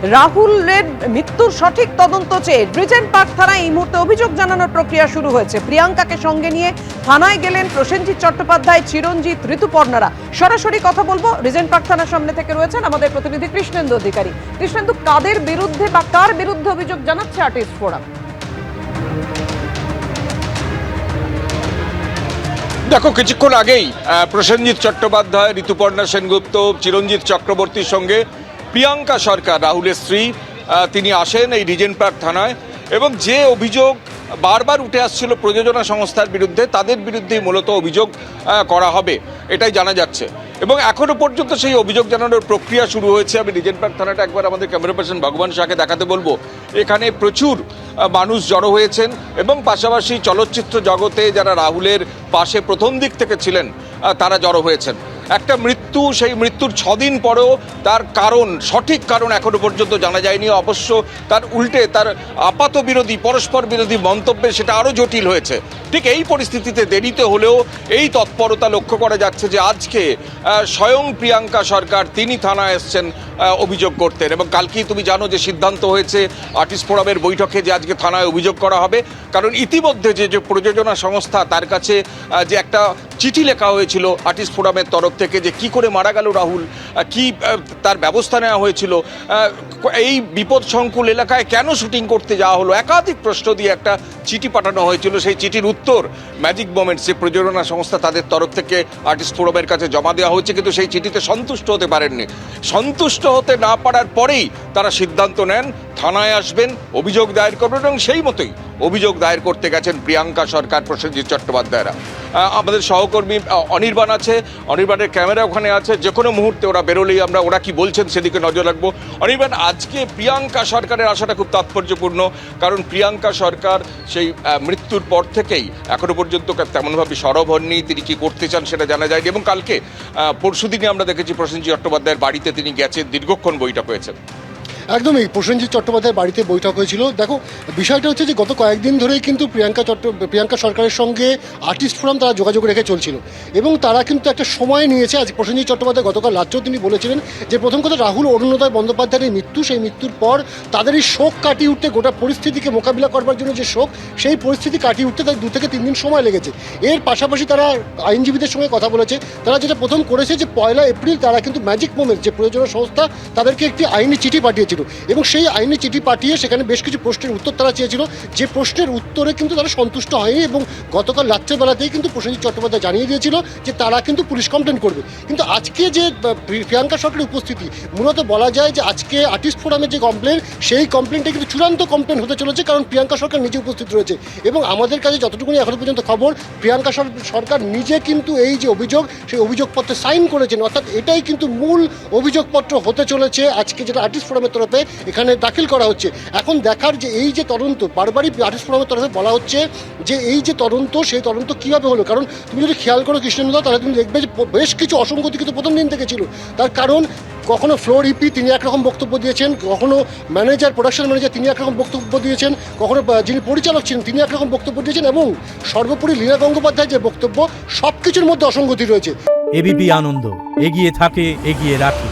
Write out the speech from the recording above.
রাহুলের মৃত্যুর সঠিক তদন্ত চেয়ে ব্রিজেন পার্ক থানায় এই মুহূর্তে অভিযোগ জানানোর প্রক্রিয়া শুরু হয়েছে। প্রিয়াঙ্কাকে সঙ্গে নিয়ে থানায় গেলেন প্রসেনজিৎ চট্টোপাধ্যায়, চিরঞ্জিত, ঋতুপর্ণারা। সরাসরি কথা বলবো, ব্রিজেন পার্ক থানার সামনে থেকে রয়েছেন আমাদের প্রতিনিধি কৃষ্ণেন্দু অধিকারী। কৃষ্ণেন্দু, কাদের বিরুদ্ধে বা কার বিরুদ্ধে অভিযোগ জানাচ্ছে আর্টিস্ট ফোরাম? দেখো, কিছুক্ষণ আগেই প্রসেনজিৎ চট্টোপাধ্যায়, ঋতুপর্ণা সেনগুপ্ত, চিরঞ্জিত চক্রবর্তীর সঙ্গে প্রিয়াঙ্কা সরকার, রাহুলের স্ত্রী, তিনি আসেন এই রিজেন্ট পার্ক থানায় এবং যে অভিযোগ বারবার উঠে আসছিল প্রযোজনা সংস্থার বিরুদ্ধে, তাদের বিরুদ্ধেই মূলত অভিযোগ করা হবে এটাই জানা যাচ্ছে। এবং এখনো পর্যন্ত সেই অভিযোগ জানানোর প্রক্রিয়া শুরু হয়েছে। আমি রিজেন্ট পার্ক থানাটা একবার আমাদের ক্যামেরা পার্সন ভগবান শাহকে দেখাতে বলবো। এখানে প্রচুর মানুষ জড়ো হয়েছেন এবং পাশাপাশি চলচ্চিত্র জগতে যারা রাহুলের পাশে প্রথম দিক থেকে ছিলেন তারা জড়ো হয়েছেন। একটা মৃত্যু, সেই মৃত্যুর 6 দিন পরেও তার কারণ, সঠিক কারণ এখনো পর্যন্ত জানা যায়নি। অবশ্য তার উল্টে তার আপাত বিরোধী, পরস্পর বিরোধী মন্তব্যে সেটা আরও জটিল হয়েছে। ঠিক এই পরিস্থিতিতে দেরিতে হলেও এই তৎপরতা লক্ষ্য করা যাচ্ছে যে আজকে স্বয়ং প্রিয়াঙ্কা সরকার তিনি থানায় এসছেন অভিযোগ করতেন। এবং কালকেই তুমি জানো যে সিদ্ধান্ত হয়েছে আর্টিস্ট ফোরামের বৈঠকে যে আজকে থানায় অভিযোগ করা হবে। কারণ ইতিমধ্যে যে প্রযোজনা সংস্থা, তার কাছে যে একটা চিঠি লেখা হয়েছিল আর্টিস্ট ফোরামের তরফ থেকে যে কি করে মারা গেল রাহুল, কি তার ব্যবস্থা নেওয়া হয়েছিল, এই বিপদসংকুল এলাকায় কেন শুটিং করতে যাওয়া হলো, একাধিক প্রশ্ন দিয়ে একটা চিঠি পাঠানো হয়েছিল। সেই চিঠির উত্তর ম্যাজিক মোমেন্টস, যে প্রযোজনা সংস্থা, তাদের তরফ থেকে আর্টিস্ট ফোরামের কাছে জমা দেওয়া হয়েছে। কিন্তু সেই চিঠিতে সন্তুষ্ট হতে পারেননি। সন্তুষ্ট হতে না পারার পরেই তারা সিদ্ধান্ত নেন থানায় আসবেন, অভিযোগ দায়ের করবেন এবং সেই মতোই অভিযোগ দায়ের করতে গেছেন প্রিয়াঙ্কা সরকার, প্রসেনজিৎ চট্টোপাধ্যায়রা। আমাদের সহকর্মী অনির্বাণ আছে, অনির্বাণের ক্যামেরা ওখানে আছে। যে কোনো মুহূর্তে ওরা বেরোলেই আমরা ওরা কি বলছেন সেদিকে নজর রাখবো। অনির্বাণ, আজকে প্রিয়াঙ্কা সরকারের আসাটা খুব তাৎপর্যপূর্ণ, কারণ প্রিয়াঙ্কা সরকার সেই মৃত্যুর পর থেকেই এখনো পর্যন্ত তেমনভাবে সরব হননি। তিনি কি করতে চান সেটা জানা যায়নি। এবং কালকে পরশুদিনই আমরা দেখেছি প্রসেনজিৎ চট্টোপাধ্যায়ের বাড়িতে তিনি গেছেন, দীর্ঘক্ষণ বৈঠক হয়েছে। একদমই, প্রসেনজিৎ চট্টোপাধ্যায়ের বাড়িতে বৈঠক হয়েছিল। দেখো, বিষয়টা হচ্ছে যে গত কয়েকদিন ধরেই কিন্তু প্রিয়াঙ্কা সরকারের সঙ্গে আর্টিস্ট ফোরাম তারা যোগাযোগ রেখে চলছিল এবং তারা কিন্তু একটা সময় নিয়েছে। আজ প্রসেনজিৎ চট্টোপাধ্যায় গতকাল রাত্রেও তিনি বলেছিলেন যে প্রথম কথা রাহুল অরুণোদয় বন্দ্যোপাধ্যায়ের এই মৃত্যু, সেই মৃত্যুর পর তাদের এই শোক কাটিয়ে উঠতে, গোটা পরিস্থিতিকে মোকাবিলা করবার জন্য যে শোক, সেই পরিস্থিতি কাটিয়ে উঠতে তাদের 2 থেকে 3 দিন সময় লেগেছে। এর পাশাপাশি তারা আইনজীবীদের সঙ্গে কথা বলেছে। তারা যেটা প্রথম করেছে যে 1 এপ্রিল তারা কিন্তু ম্যাজিক মোমেন্টস, যে প্রযোজনা সংস্থা, তাদেরকে একটি আইনি চিঠি পাঠিয়েছিল এবং সেই আইনি চিঠি পাঠিয়ে সেখানে বেশ কিছু প্রশ্নের উত্তর তারা চেয়েছিল। যে প্রশ্নের উত্তরে কিন্তু তারা সন্তুষ্ট হয়নি এবং গতকাল রাত্রেবেলাতেই কিন্তু প্রসেনজিৎ চট্টোপাধ্যায় জানিয়ে দিয়েছিল যে তারা কিন্তু পুলিশ কমপ্লেন করবে। কিন্তু আজকে যে প্রিয়াঙ্কা সরকারের উপস্থিতি, মূলত বলা যায় যে আজকে আর্টিস্ট ফোরামের যে কমপ্লেন, সেই কমপ্লেনটা কিন্তু চূড়ান্ত কমপ্লেন হতে চলেছে, কারণ প্রিয়াঙ্কা সরকার নিজে উপস্থিত রয়েছে। এবং আমাদের কাছে যতটুকুনি এখনো পর্যন্ত খবর, প্রিয়াঙ্কা সরকার নিজে কিন্তু এই যে অভিযোগ, সেই অভিযোগপত্রে সাইন করেছেন। অর্থাৎ এটাই কিন্তু মূল অভিযোগপত্র হতে চলেছে আজকে, যেটা আর্টিস্ট ফোরামের তরফে এখানে দাখিল করা হচ্ছে। এখন দেখার যে এই যে তদন্ত, বারবারই আর্টিস্ট ফোরামের তরফে বলা হচ্ছে যে এই যে তদন্ত, সেই তদন্ত কীভাবে হলো। কারণ তুমি যদি খেয়াল করো কৃষ্ণেন্দু, তাহলে তুমি দেখবে যে বেশ কিছু অসঙ্গতি কিন্তু প্রথম দিন থেকে ছিল। তার কারণ কখনো ফ্লোর ইপি তিনি একরকম বক্তব্য দিয়েছেন, কখনো ম্যানেজার, প্রোডাকশন ম্যানেজার তিনি একরকম বক্তব্য দিয়েছেন, কখনো যিনি পরিচালক ছিলেন তিনি একরকম বক্তব্য দিয়েছেন এবং সর্বোপরি লীনা গঙ্গোপাধ্যায়ের যে বক্তব্য, সব কিছুর মধ্যে অসঙ্গতি রয়েছে। এবিপি আনন্দ, এগিয়ে থাকে, এগিয়ে রাখে।